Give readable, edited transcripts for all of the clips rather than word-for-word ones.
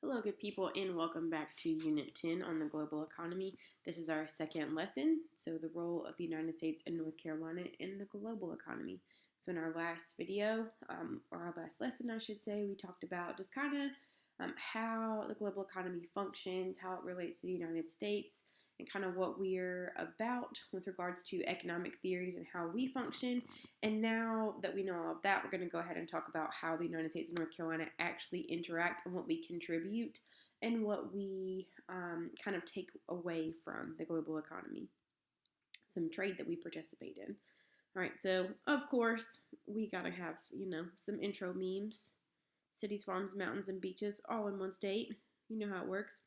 Hello, good people, and welcome back to Unit 10 on the global economy. This is our second lesson, so the role of the United States and North Carolina in the global economy. So in our last video, or our last lesson, I should say, we talked about just kind of how the global economy functions, how it relates to the United States, and kind of what we're about with regards to economic theories and how we function. And now that we know all of that, we're going to go ahead and talk about how the United States and North Carolina actually interact and what we contribute and what we kind of take away from the global economy. Some trade that we participate in. All right, so of course, we got to have, some intro memes. Cities, farms, mountains, and beaches all in one state. You know how it works.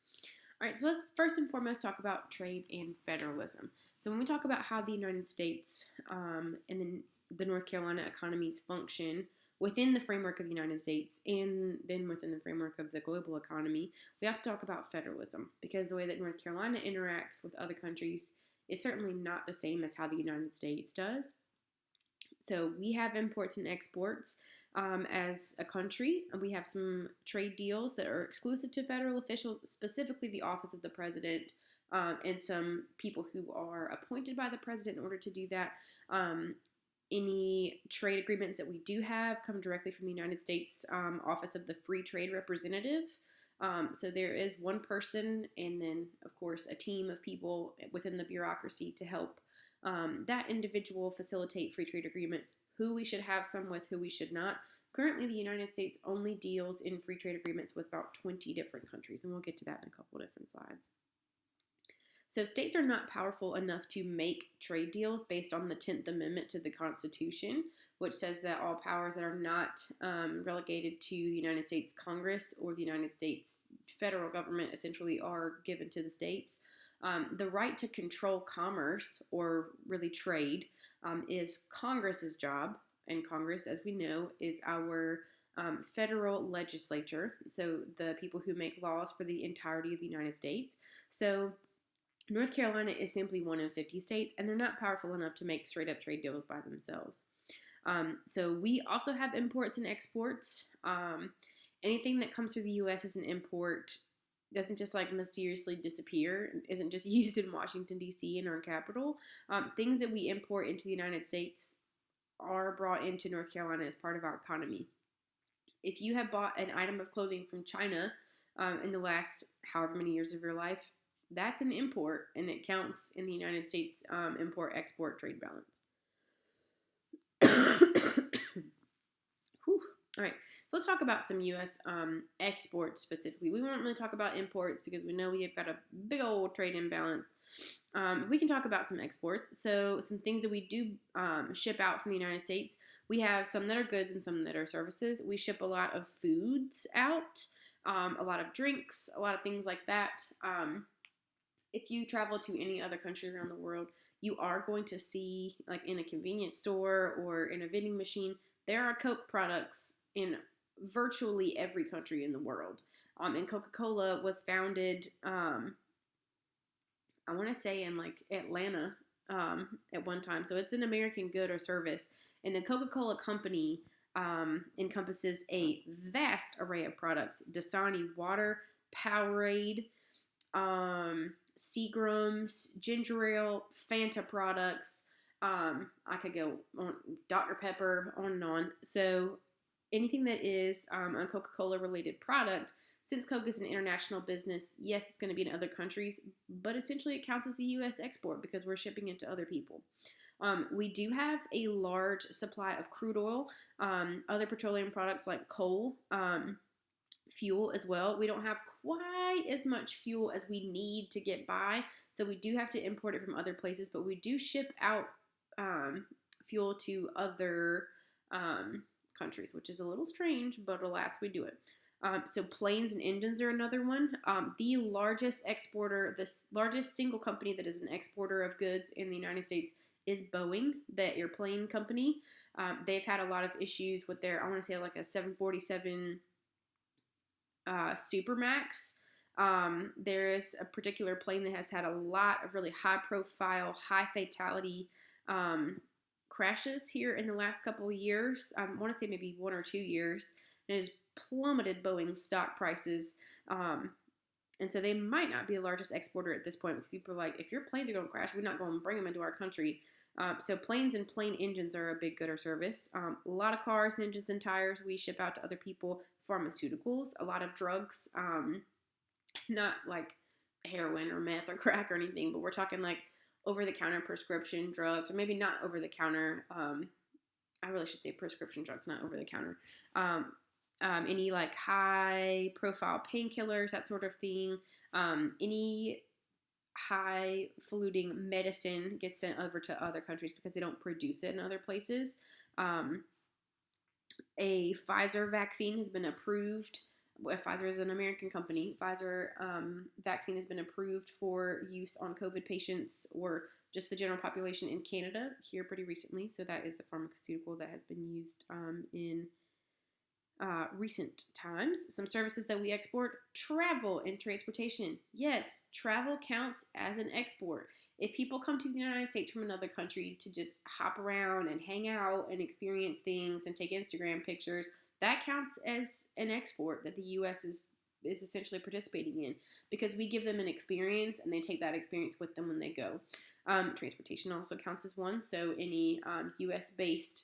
All right, so let's first and foremost talk about trade and federalism. So when we talk about how the United States and then the North Carolina economies function within the framework of the United States and then within the framework of the global economy, we have to talk about federalism because the way that North Carolina interacts with other countries is certainly not the same as how the United States does. So we have imports and exports as a country. We have some trade deals that are exclusive to federal officials, specifically the office of the president and some people who are appointed by the president in order to do that. Any trade agreements that we do have come directly from the United States Office of the Free Trade Representative. So there is one person and then, of course, a team of people within the bureaucracy to help that individual facilitate free trade agreements, who we should have some with, who we should not. Currently, the United States only deals in free trade agreements with about 20 different countries, and we'll get to that in a couple different slides. So states are not powerful enough to make trade deals based on the 10th Amendment to the Constitution, which says that all powers that are not relegated to the United States Congress or the United States federal government essentially are given to the states. The right to control commerce, or really trade, is Congress's job, and Congress, as we know, is our federal legislature, so the people who make laws for the entirety of the United States. So North Carolina is simply one of 50 states, and they're not powerful enough to make straight-up trade deals by themselves. So we also have imports and exports. Anything that comes through the U.S. as an import doesn't just like mysteriously disappear, isn't just used in Washington, D.C. and our capital. Things that we import into the United States are brought into North Carolina as part of our economy. If you have bought an item of clothing from China in the last however many years of your life, that's an import, and it counts in the United States import-export trade balance. All right, so let's talk about some U.S. Exports specifically. We won't really talk about imports because we know we have got a big old trade imbalance. We can talk about some exports. So some things that we do ship out from the United States. We have some that are goods and some that are services. We ship a lot of foods out, a lot of drinks, a lot of things like that. If you travel to any other country around the world, you are going to see, like in a convenience store or in a vending machine, there are Coke products in virtually every country in the world. And Coca-Cola was founded, I want to say in like Atlanta at one time. So it's an American good or service. And the Coca-Cola company encompasses a vast array of products. Dasani water, Powerade, Seagram's, ginger ale, Fanta products. I could go on, Dr. Pepper, on and on. So anything that is a Coca-Cola related product, since Coke is an international business, yes, it's going to be in other countries, but essentially it counts as a U.S. export because we're shipping it to other people. We do have a large supply of crude oil, other petroleum products like coal, fuel as well. We don't have quite as much fuel as we need to get by, so we do have to import it from other places, but we do ship out fuel to other countries, which is a little strange, but alas, we do it. So planes and engines are another one. The largest exporter, the largest single company that is an exporter of goods in the United States is Boeing, the airplane company. They've had a lot of issues with their, I want to say like a 747 Supermax. There is a particular plane that has had a lot of really high profile, high fatality crashes here in the last couple of years. I want to say maybe 1 or 2 years. And has plummeted Boeing's stock prices. And so they might not be the largest exporter at this point because people are like, if your planes are going to crash, we're not going to bring them into our country. So planes and plane engines are a big good or service. A lot of cars and engines and tires we ship out to other people. Pharmaceuticals, a lot of drugs, not like heroin or meth or crack or anything, but we're talking like over-the-counter prescription drugs, or maybe not over-the-counter. I really should say prescription drugs, not over-the-counter. Any like high-profile painkillers, that sort of thing. Any high-falutin medicine gets sent over to other countries because they don't produce it in other places. A Pfizer vaccine has been approved. Pfizer is an American company. Pfizer vaccine has been approved for use on COVID patients or just the general population in Canada here pretty recently. So that is a pharmaceutical that has been used in recent times. Some services that we export: travel and transportation. Yes, travel counts as an export. If people come to the United States from another country to just hop around and hang out and experience things and take Instagram pictures, that counts as an export that the U.S. is essentially participating in, because we give them an experience and they take that experience with them when they go. Transportation also counts as one. So any U.S.-based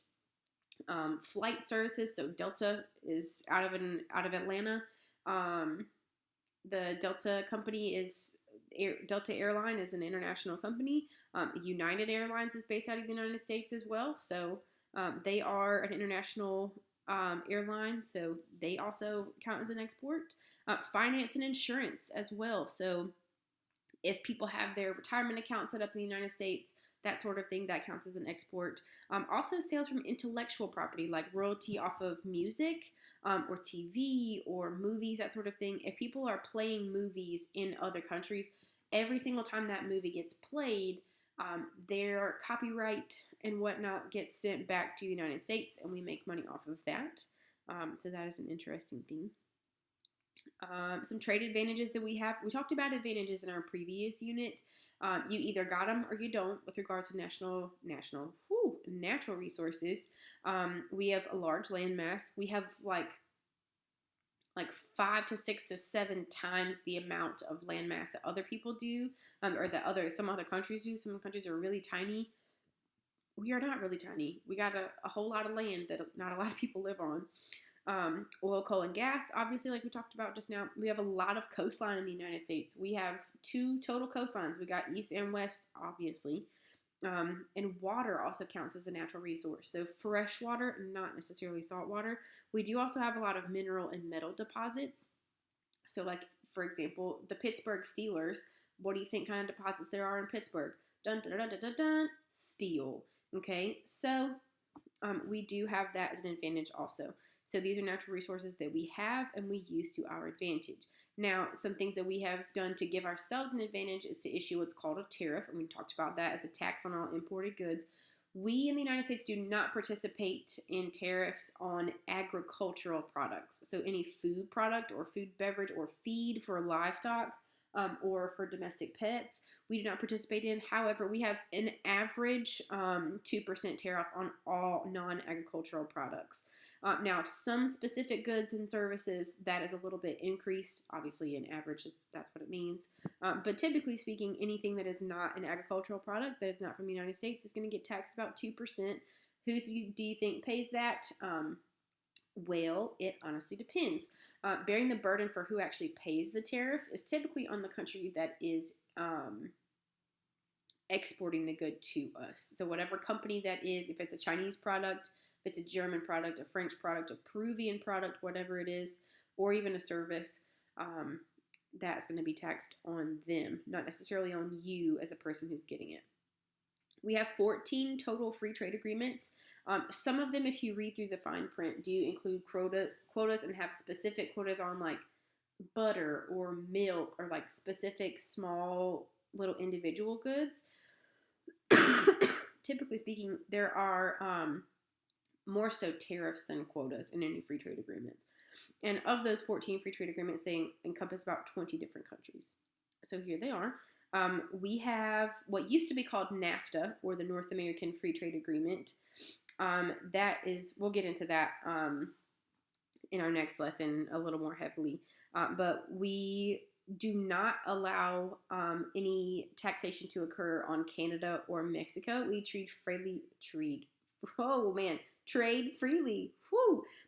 flight services. So Delta is out of Atlanta. The Delta company is Delta Airline is an international company. United Airlines is based out of the United States as well. So they are an international airline. So they also count as an export. Finance and insurance as well. So if people have their retirement account set up in the United States, that sort of thing, that counts as an export. Also sales from intellectual property, like royalty off of music or TV or movies, that sort of thing. If people are playing movies in other countries, every single time that movie gets played, their copyright and whatnot gets sent back to the United States, and we make money off of that. So that is an interesting thing. Some trade advantages that we have. We talked about advantages in our previous unit. You either got them or you don't with regards to natural resources. We have a large land mass. We have like 5 to 6 to 7 times the amount of land mass that other people do, or that some other countries do. Some countries are really tiny. We are not really tiny. We got a whole lot of land that not a lot of people live on. Oil, coal, and gas, obviously, like we talked about just now. We have a lot of coastline in the United States. We have 2 total coastlines. We got east and west, obviously. And water also counts as a natural resource. So fresh water, not necessarily salt water. We do also have a lot of mineral and metal deposits. So like, for example, the Pittsburgh Steelers, what do you think kind of deposits there are in Pittsburgh? Dun, dun, dun, dun, dun, dun, steel. Okay, so we do have that as an advantage also. So these are natural resources that we have and we use to our advantage. Now, some things that we have done to give ourselves an advantage is to issue what's called a tariff, and we talked about that as a tax on all imported goods. We in the United States do not participate in tariffs on agricultural products. So any food product or food beverage or feed for livestock or for domestic pets, we do not participate in. However, we have an average 2% tariff on all non-agricultural products. Now, some specific goods and services, that is a little bit increased. Obviously, an average that's what it means. But typically speaking, anything that is not an agricultural product, that is not from the United States, is going to get taxed about 2%. Who do you think pays that? Well, it honestly depends. Bearing the burden for who actually pays the tariff is typically on the country that is exporting the good to us. So whatever company that is, if it's a Chinese product, if it's a German product, a French product, a Peruvian product, whatever it is, or even a service, that's going to be taxed on them, not necessarily on you as a person who's getting it. We have 14 total free trade agreements. Some of them, if you read through the fine print, do include quotas and have specific quotas on like butter or milk or like specific small little individual goods. Typically speaking, there are more so tariffs than quotas in any free trade agreements. And of those 14 free trade agreements, they encompass about 20 different countries. So here they are. We have what used to be called NAFTA, or the North American Free Trade Agreement. That is, we'll get into that in our next lesson a little more heavily. But we do not allow any taxation to occur on Canada or Mexico. We trade freely,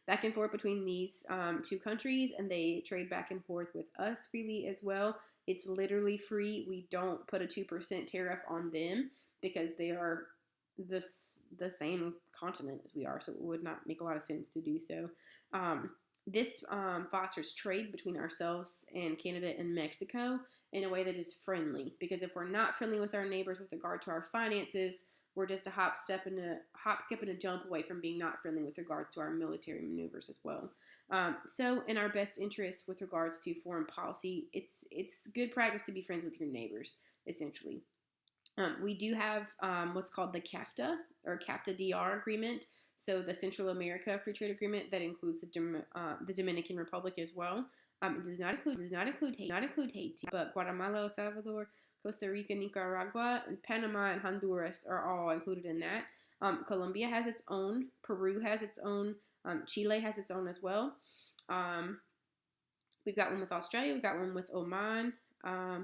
back and forth between these two countries, and they trade back and forth with us freely as well. It's literally free. We don't put a 2% tariff on them because they are the same continent as we are, so it would not make a lot of sense to do so. This fosters trade between ourselves and Canada and Mexico in a way that is friendly, because if we're not friendly with our neighbors with regard to our finances, we're just a hop, skip, and a jump away from being not friendly with regards to our military maneuvers as well. So in our best interest with regards to foreign policy, it's good practice to be friends with your neighbors, essentially. We do have what's called the CAFTA or CAFTA-DR agreement, so the Central America Free Trade Agreement that includes the Dominican Republic as well. It does not include Haiti, but Guatemala, El Salvador, Costa Rica, Nicaragua, and Panama and Honduras are all included in that. Colombia has its own. Peru has its own. Chile has its own as well. We've got one with Australia. We've got one with Oman.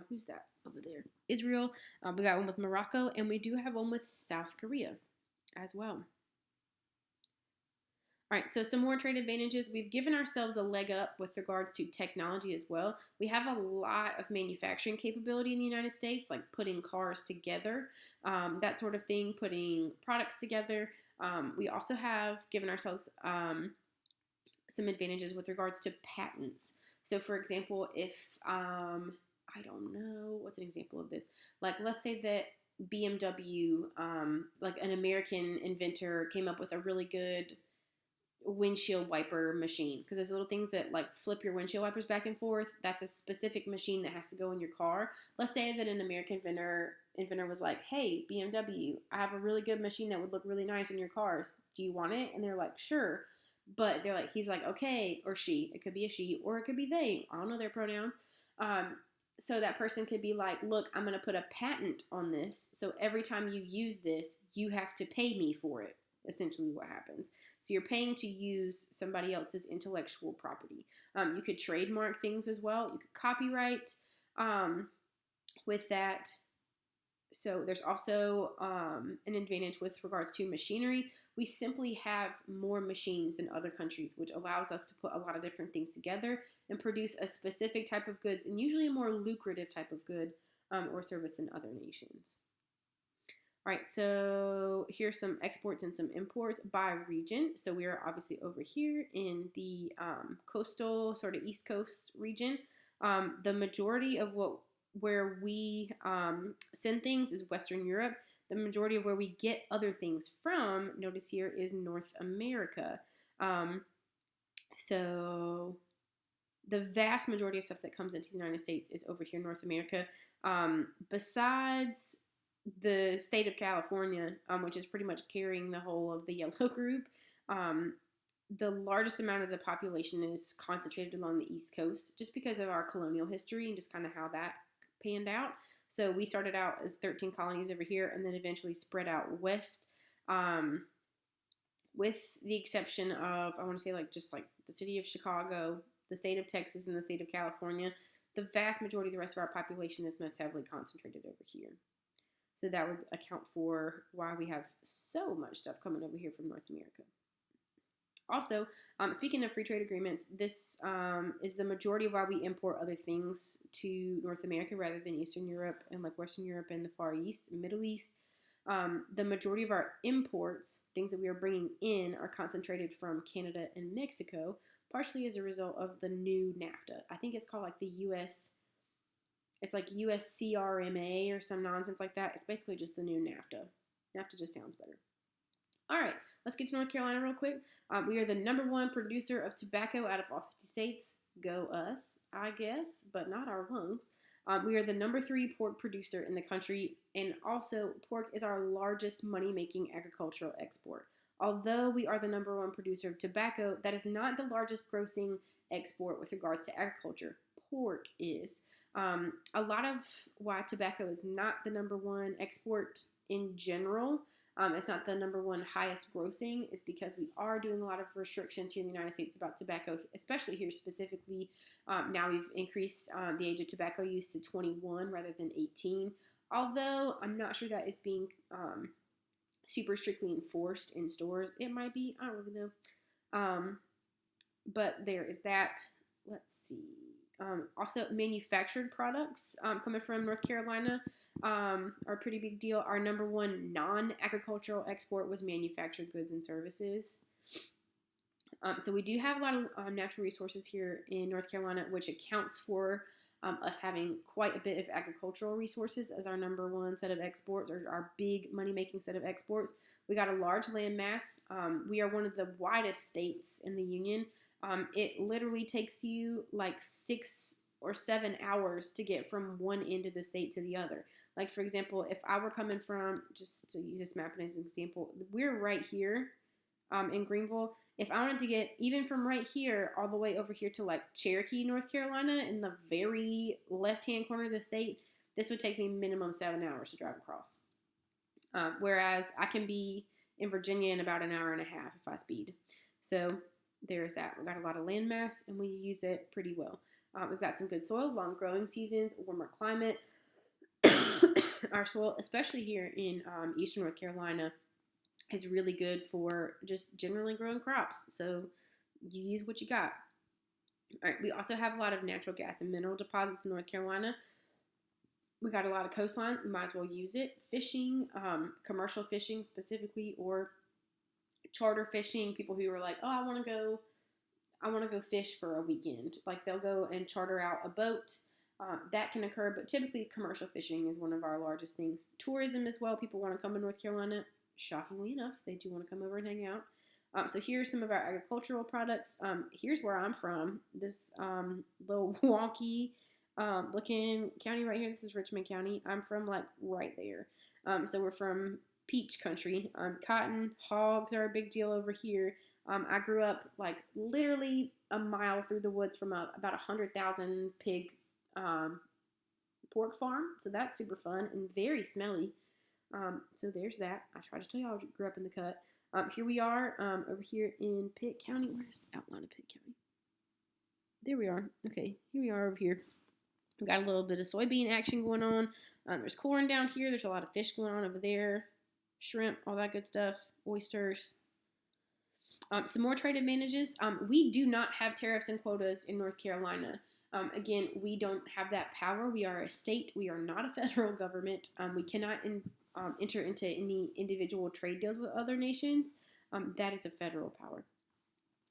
Who's that over there? Israel. We got one with Morocco, and we do have one with South Korea as well. All right, so some more trade advantages. We've given ourselves a leg up with regards to technology as well. We have a lot of manufacturing capability in the United States, like putting cars together, that sort of thing, putting products together. We also have given ourselves some advantages with regards to patents. So, for example, if, I don't know, what's an example of this? Like, let's say that BMW, like an American inventor, came up with a really good windshield wiper machine, because there's little things that like flip your windshield wipers back and forth. That's a specific machine that has to go in your car. Let's say that an American inventor was like, hey, BMW, I have a really good machine that would look really nice in your cars. Do you want it? And they're like, sure. But he's like, okay, or she. It could be a she, or it could be they. I don't know their pronouns. So that person could be like, look, I'm going to put a patent on this. So every time you use this, you have to pay me for it. Essentially what happens. So you're paying to use somebody else's intellectual property. You could trademark things as well. You could copyright with that. So there's also an advantage with regards to machinery. We simply have more machines than other countries, which allows us to put a lot of different things together and produce a specific type of goods, and usually a more lucrative type of good or service than other nations. All right, so here's some exports and some imports by region. So we are obviously over here in the coastal, sort of East Coast region. The majority of where we send things is Western Europe. The majority of where we get other things from, notice here, is North America. So the vast majority of stuff that comes into the United States is over here in North America. Besides the state of California, which is pretty much carrying the whole of the yellow group, the largest amount of the population is concentrated along the East Coast, just because of our colonial history and just kind of how that panned out. So we started out as 13 colonies over here, and then eventually spread out west, with the exception of, I want to say, just the city of Chicago, the state of Texas, and the state of California. The vast majority of the rest of our population is most heavily concentrated over here. So that would account for why we have so much stuff coming over here from North America. Also, speaking of free trade agreements, this is the majority of why we import other things to North America rather than Eastern Europe and like Western Europe and the Far East and Middle East. The majority of our imports, things that we are bringing in, are concentrated from Canada and Mexico, partially as a result of the new NAFTA. I think it's called like the US... It's like USCRMA or some nonsense like that. It's basically just the new NAFTA. NAFTA just sounds better. All right, let's get to North Carolina real quick. We are the #1 producer of tobacco out of all 50 states. Go us, I guess, but not our lungs. We are the #3 pork producer in the country, and also pork is our largest money-making agricultural export. Although we are the #1 producer of tobacco, that is not the largest grossing export with regards to agriculture. Pork is. A lot of why tobacco is not the #1 export in general It's not the number one highest grossing, is because we are doing a lot of restrictions here in the United States about tobacco, especially here specifically. Now we've increased the age of tobacco use to 21 rather than 18, although I'm not sure that is being super strictly enforced in stores. It might be, I don't really know. But there is that. Let's see. Also, manufactured products coming from North Carolina are a pretty big deal. Our number one non-agricultural export was manufactured goods and services. So we do have a lot of natural resources here in North Carolina, which accounts for us having quite a bit of agricultural resources as our number one set of exports, or our big money-making set of exports. We got a large land mass. We are one of the widest states in the union. It literally takes you like 6 or 7 hours to get from one end of the state to the other. Like, for example, if I were coming from, just to use this map as an example, we're right here in Greenville. If I wanted to get even from right here all the way over here to like Cherokee, North Carolina, in the very left-hand corner of the state, this would take me minimum 7 hours to drive across. Whereas I can be in Virginia in about an hour and a half if I speed. So there's that. We've got a lot of land mass, and we use it pretty well. We've got some good soil, long growing seasons, warmer climate. Our soil, especially here in eastern North Carolina, is really good for just generally growing crops. So you use what you got. All right. We also have a lot of natural gas and mineral deposits in North Carolina. We got a lot of coastline. We might as well use it. Fishing, commercial fishing specifically, or charter fishing. People who are like, oh, I want to go fish for a weekend. Like, they'll go and charter out a boat. That can occur, but typically commercial fishing is one of our largest things. Tourism as well. People want to come to North Carolina. Shockingly enough, they do want to come over and hang out. So here's some of our agricultural products. Here's where I'm from. This little wonky looking county right here. This is Richmond County. I'm from like right there. So we're from peach country. Cotton, hogs are a big deal over here. I grew up like literally a mile through the woods from about 100,000 pig pork farm. So that's super fun and very smelly. So there's that. I tried to tell you I grew up in the cut. Here we are over here in Pitt County. Where's the outline of Pitt County? There we are. Okay, here we are over here. We've got a little bit of soybean action going on. There's corn down here. There's a lot of fish going on over there. Shrimp, all that good stuff. Oysters. Some more trade advantages. We do not have tariffs and quotas in North Carolina. Again, we don't have that power. We are a state. We are not a federal government. We cannot enter into any individual trade deals with other nations. That is a federal power.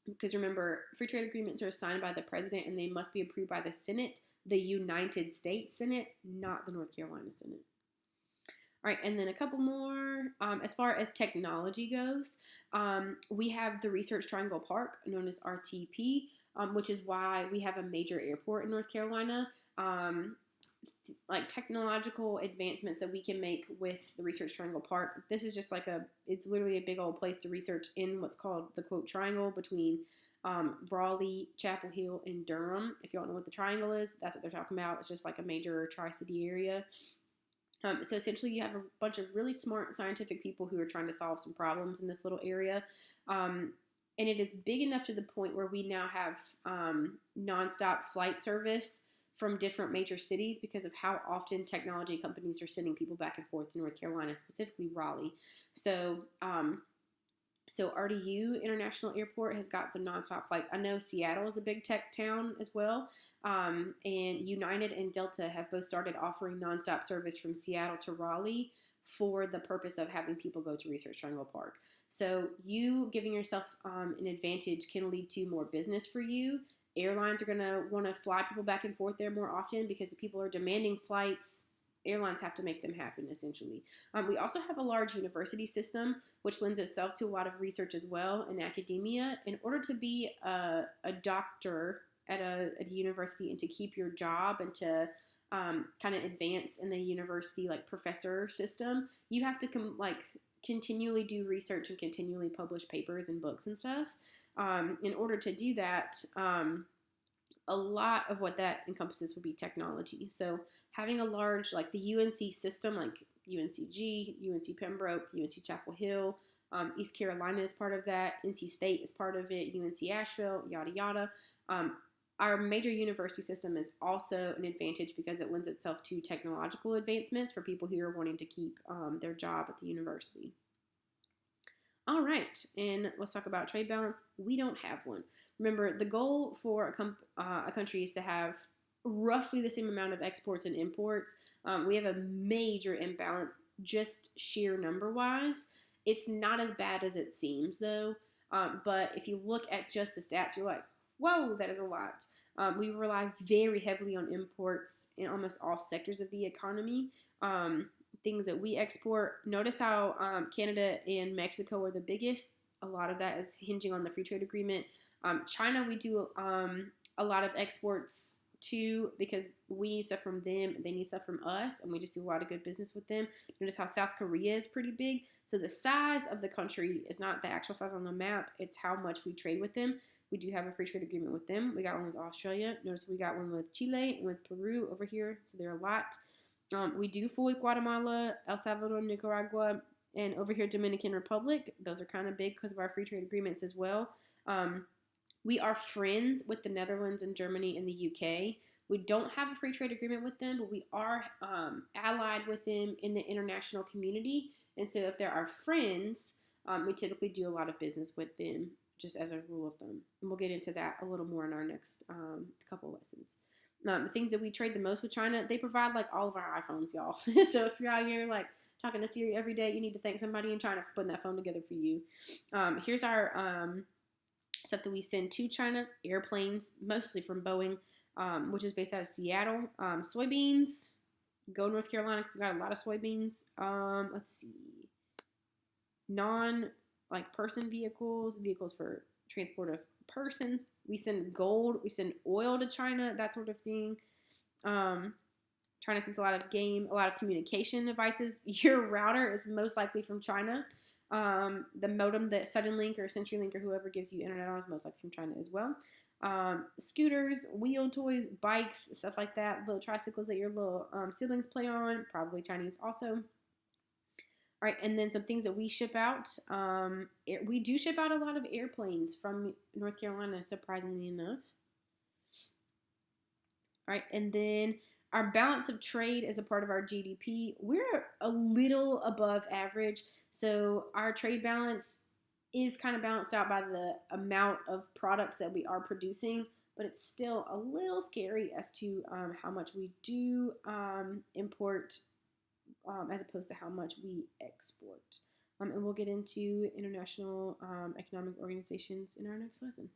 Because remember, free trade agreements are signed by the president, and they must be approved by the Senate, the United States Senate, not the North Carolina Senate. All right, and then a couple more. As far as technology goes, we have the Research Triangle Park, known as RTP, which is why we have a major airport in North Carolina. Like technological advancements that we can make with the Research Triangle Park. This is just like it's literally a big old place to research in what's called the quote triangle between Raleigh, Chapel Hill, and Durham. If you don't know what the triangle is, that's what they're talking about. It's just like a major tri-city area. So essentially you have a bunch of really smart scientific people who are trying to solve some problems in this little area. And it is big enough to the point where we now have nonstop flight service from different major cities because of how often technology companies are sending people back and forth to North Carolina, specifically Raleigh. So RDU International Airport has got some nonstop flights. I know Seattle is a big tech town as well. And United and Delta have both started offering nonstop service from Seattle to Raleigh for the purpose of having people go to Research Triangle Park. So you giving yourself an advantage can lead to more business for you. Airlines are going to want to fly people back and forth there more often because if people are demanding flights, airlines have to make them happen, essentially. We also have a large university system, which lends itself to a lot of research as well in academia. In order to be a doctor at a university and to keep your job and to kind of advance in the university like professor system, you have to continually do research and continually publish papers and books and stuff. In order to do that, a lot of what that encompasses would be technology. So having a large, like the UNC system, like UNCG, UNC Pembroke, UNC Chapel Hill, East Carolina is part of that, NC State is part of it, UNC Asheville, yada yada. Our major university system is also an advantage because it lends itself to technological advancements for people who are wanting to keep their job at the university. All right, and let's talk about trade balance. We don't have one. Remember, the goal for a country is to have roughly the same amount of exports and imports. We have a major imbalance, just sheer number-wise. It's not as bad as it seems, though. But if you look at just the stats, you're like, whoa, that is a lot. We rely very heavily on imports in almost all sectors of the economy. Things that we export. Notice how Canada and Mexico are the biggest. A lot of that is hinging on the free trade agreement. China, we do a lot of exports too because we need stuff from them, they need stuff from us, and we just do a lot of good business with them. Notice how South Korea is pretty big. So the size of the country is not the actual size on the map, it's how much we trade with them. We do have a free trade agreement with them. We got one with Australia. Notice we got one with Chile and with Peru over here, so they're a lot. We do full with Guatemala, El Salvador, Nicaragua, and over here Dominican Republic. Those are kind of big because of our free trade agreements as well. We are friends with the Netherlands and Germany and the UK. We don't have a free trade agreement with them, but we are allied with them in the international community. And so if they're our friends, we typically do a lot of business with them, just as a rule of thumb. And we'll get into that a little more in our next couple of lessons. The things that we trade the most with China, they provide like all of our iPhones, y'all. So if you're out here like talking to Siri every day, you need to thank somebody in China for putting that phone together for you. Here's our stuff that we send to China, airplanes, mostly from Boeing, which is based out of Seattle. Soybeans, go North Carolina because we got a lot of soybeans. Let's see. Person vehicles for transport of persons. We send gold, we send oil to China, that sort of thing. China sends a lot of communication devices. Your router is most likely from China. The modem that Suddenlink or CenturyLink or whoever gives you internet on is most likely from China as well. Scooters, wheel toys, bikes, stuff like that. Little tricycles that your little siblings play on, probably Chinese also. All right, and then some things that we ship out. We do ship out a lot of airplanes from North Carolina, surprisingly enough. All right, and then our balance of trade as a part of our GDP, we're a little above average. So our trade balance is kind of balanced out by the amount of products that we are producing, but it's still a little scary as to how much we do import as opposed to how much we export. And we'll get into international economic organizations in our next lesson.